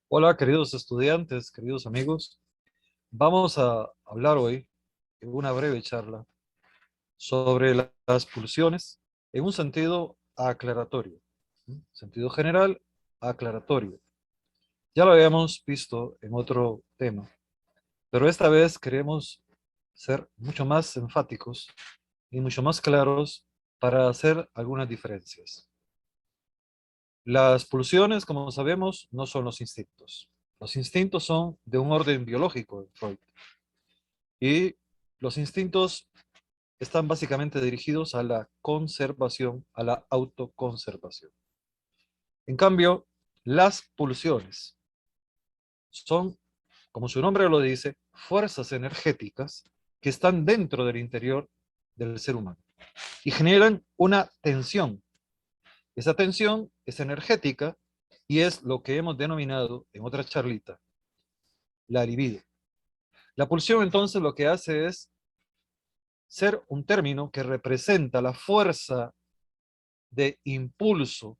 Hola, queridos estudiantes, queridos amigos. Vamos a hablar hoy en una breve charla sobre las pulsiones en un sentido aclaratorio. Sentido general, aclaratorio. Ya lo habíamos visto en otro tema, pero esta vez queremos ser mucho más enfáticos y mucho más claros para hacer algunas diferencias. Las pulsiones, como sabemos, no son los instintos. Los instintos son de un orden biológico en Freud. Y los instintos están básicamente dirigidos a la conservación, a la autoconservación. En cambio, las pulsiones son, como su nombre lo dice, fuerzas energéticas que están dentro del interior del ser humano y generan una tensión. Esa tensión es energética y es lo que hemos denominado en otra charlita la libido. La pulsión entonces lo que hace es ser un término que representa la fuerza de impulso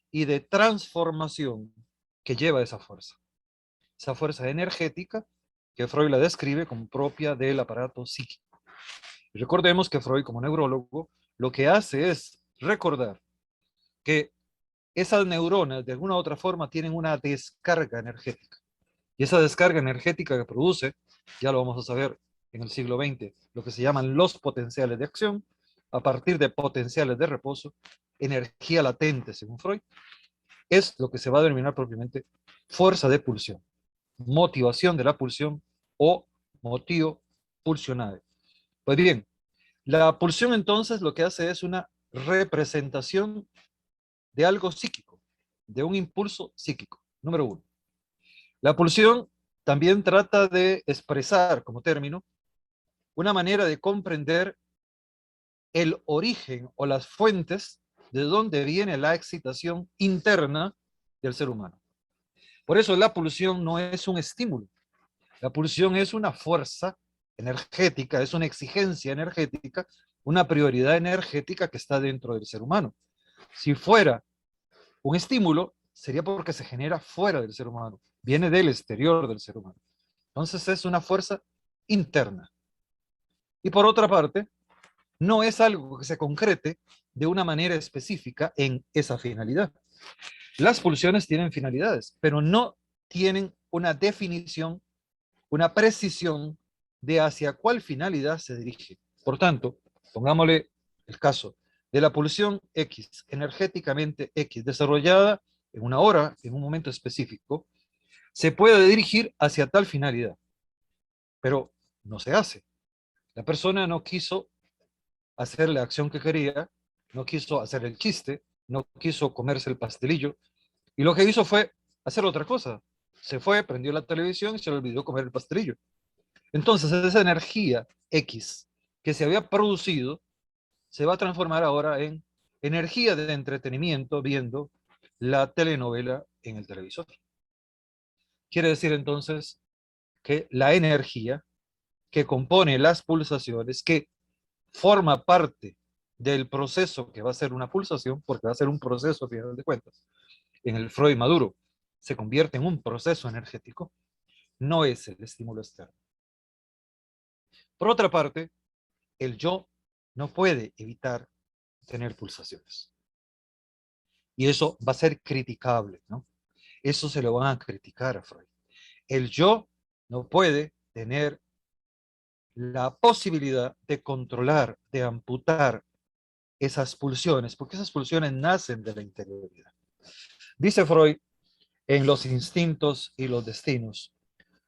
y de transformación que lleva esa fuerza energética que Freud la describe como propia del aparato psíquico. Y recordemos que Freud, como neurólogo, lo que hace es recordar que esas neuronas de alguna u otra forma tienen una descarga energética. Y esa descarga energética que produce, ya lo vamos a saber en el siglo XX, lo que se llaman los potenciales de acción, a partir de potenciales de reposo, energía latente, según Freud, es lo que se va a denominar propiamente fuerza de pulsión, motivación de la pulsión o motivo pulsionale. Pues bien, la pulsión entonces lo que hace es una representación de algo psíquico, de un impulso psíquico, número uno. La pulsión también trata de expresar como término una manera de comprender el origen o las fuentes de dónde viene la excitación interna del ser humano. Por eso la pulsión no es un estímulo, la pulsión es una fuerza energética, es una exigencia energética, una prioridad energética que está dentro del ser humano. Si fuera un estímulo, sería porque se genera fuera del ser humano, viene del exterior del ser humano. Entonces es una fuerza interna. Y por otra parte, no es algo que se concrete de una manera específica en esa finalidad. Las pulsiones tienen finalidades, pero no tienen una definición, una precisión de hacia cuál finalidad se dirige. Por tanto, pongámosle el caso de la pulsión X, energéticamente X, desarrollada en una hora, en un momento específico, se puede dirigir hacia tal finalidad, pero no se hace. La persona no quiso hacer la acción que quería, no quiso hacer el chiste, no quiso comerse el pastelillo, y lo que hizo fue hacer otra cosa. Se fue, prendió la televisión y se le olvidó comer el pastelillo. Entonces, esa energía X que se había producido se va a transformar ahora en energía de entretenimiento viendo la telenovela en el televisor. Quiere decir entonces que la energía que compone las pulsaciones, que forma parte del proceso que va a ser una pulsación, porque va a ser un proceso a final de cuentas, en el Freud maduro, se convierte en un proceso energético, no es el estímulo externo. Por otra parte, el yo no puede evitar tener pulsaciones. Y eso va a ser criticable, ¿no? Eso se lo van a criticar a Freud. El yo no puede tener la posibilidad de controlar, de amputar esas pulsiones, porque esas pulsiones nacen de la interioridad. Dice Freud en Los instintos y los destinos,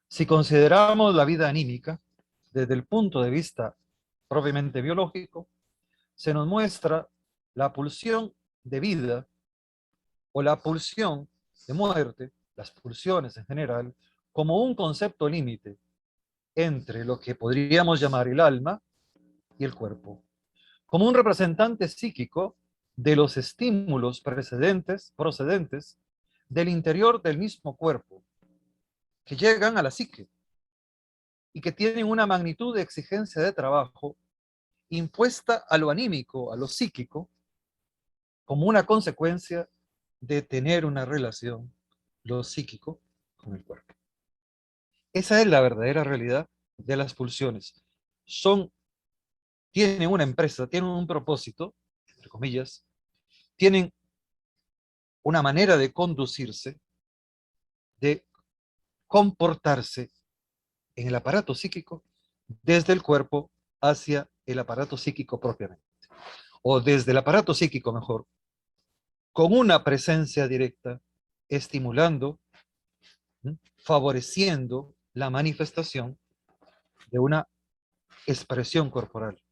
si consideramos la vida anímica desde el punto de vista propiamente biológico, se nos muestra la pulsión de vida o la pulsión de muerte, las pulsiones en general, como un concepto límite entre lo que podríamos llamar el alma y el cuerpo, como un representante psíquico de los estímulos procedentes del interior del mismo cuerpo, que llegan a la psique y que tienen una magnitud de exigencia de trabajo impuesta a lo anímico, a lo psíquico, como una consecuencia de tener una relación, lo psíquico, con el cuerpo. Esa es la verdadera realidad de las pulsiones. Tienen una empresa, tienen un propósito, entre comillas, tienen una manera de conducirse, de comportarse en el aparato psíquico desde el cuerpo hacia el aparato psíquico propiamente. O desde el aparato psíquico mejor, con una presencia directa, estimulando, favoreciendo la manifestación de una expresión corporal,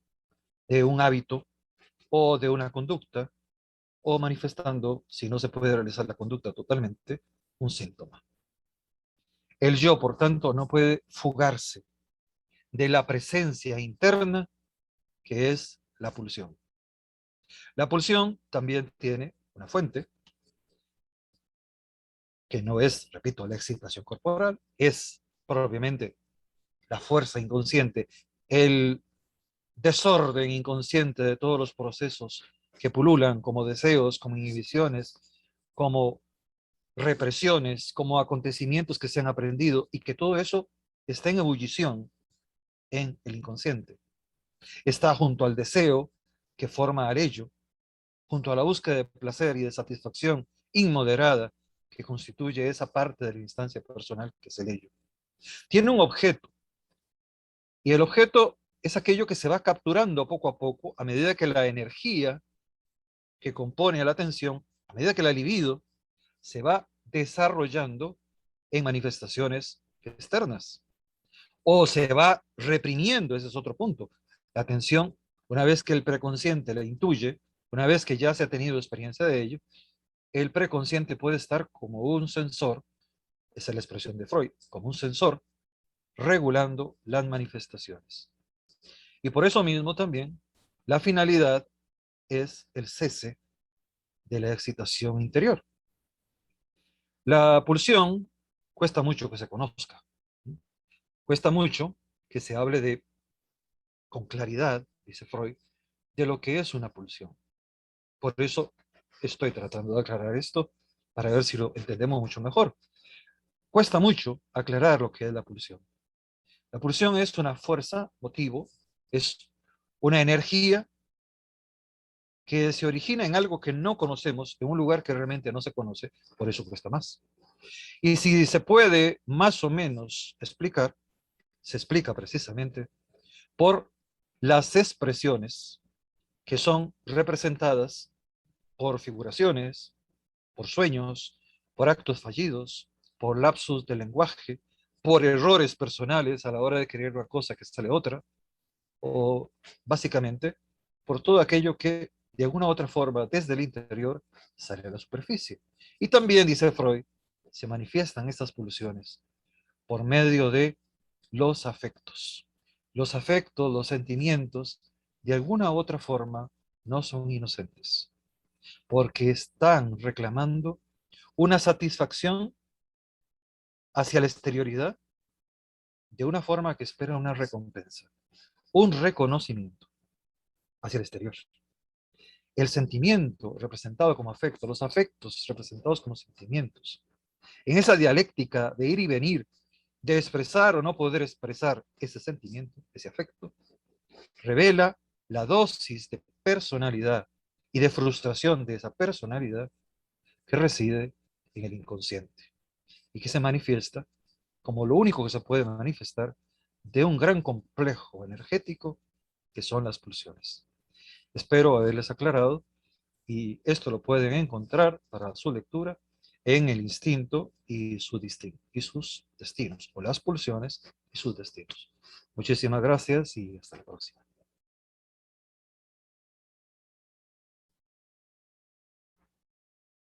de un hábito o de una conducta, o manifestando, si no se puede realizar la conducta totalmente, un síntoma. El yo, por tanto, no puede fugarse de la presencia interna que es la pulsión. La pulsión también tiene una fuente, que no es, repito, la excitación corporal, es propiamente la fuerza inconsciente, el desorden inconsciente de todos los procesos que pululan como deseos, como inhibiciones, como represiones, como acontecimientos que se han aprendido y que todo eso está en ebullición en el inconsciente. Está junto al deseo que forma arello, junto a la búsqueda de placer y de satisfacción inmoderada que constituye esa parte de la instancia personal que es el ello. Tiene un objeto, y el objeto es aquello que se va capturando poco a poco a medida que la energía que compone a la atención, a medida que la libido se va desarrollando en manifestaciones externas o se va reprimiendo, ese es otro punto. La atención, una vez que el preconsciente la intuye, una vez que ya se ha tenido experiencia de ello, el preconsciente puede estar como un sensor, esa es la expresión de Freud, como un sensor regulando las manifestaciones. Y por eso mismo también la finalidad es el cese de la excitación interior. La pulsión cuesta mucho que se conozca, cuesta mucho que se hable con claridad, dice Freud, de lo que es una pulsión. Por eso estoy tratando de aclarar esto para ver si lo entendemos mucho mejor. Cuesta mucho aclarar lo que es la pulsión. La pulsión es una fuerza, motivo, es una energía que se origina en algo que no conocemos, en un lugar que realmente no se conoce, por eso cuesta más. Y si se puede más o menos explicar, se explica precisamente por las expresiones que son representadas por figuraciones, por sueños, por actos fallidos, por lapsus de lenguaje, por errores personales a la hora de querer una cosa que sale otra, o básicamente por todo aquello que de alguna u otra forma desde el interior sale a la superficie. Y también, dice Freud, se manifiestan estas pulsiones por medio de los afectos. Los afectos, los sentimientos, de alguna u otra forma, no son inocentes, porque están reclamando una satisfacción hacia la exterioridad de una forma que espera una recompensa, un reconocimiento hacia el exterior. El sentimiento representado como afecto, los afectos representados como sentimientos, en esa dialéctica de ir y venir, de expresar o no poder expresar ese sentimiento, ese afecto, revela la dosis de personalidad y de frustración de esa personalidad que reside en el inconsciente y que se manifiesta como lo único que se puede manifestar de un gran complejo energético que son las pulsiones. Espero haberles aclarado y esto lo pueden encontrar para su lectura en el instinto y sus destinos, o las pulsiones y sus destinos. Muchísimas gracias y hasta la próxima.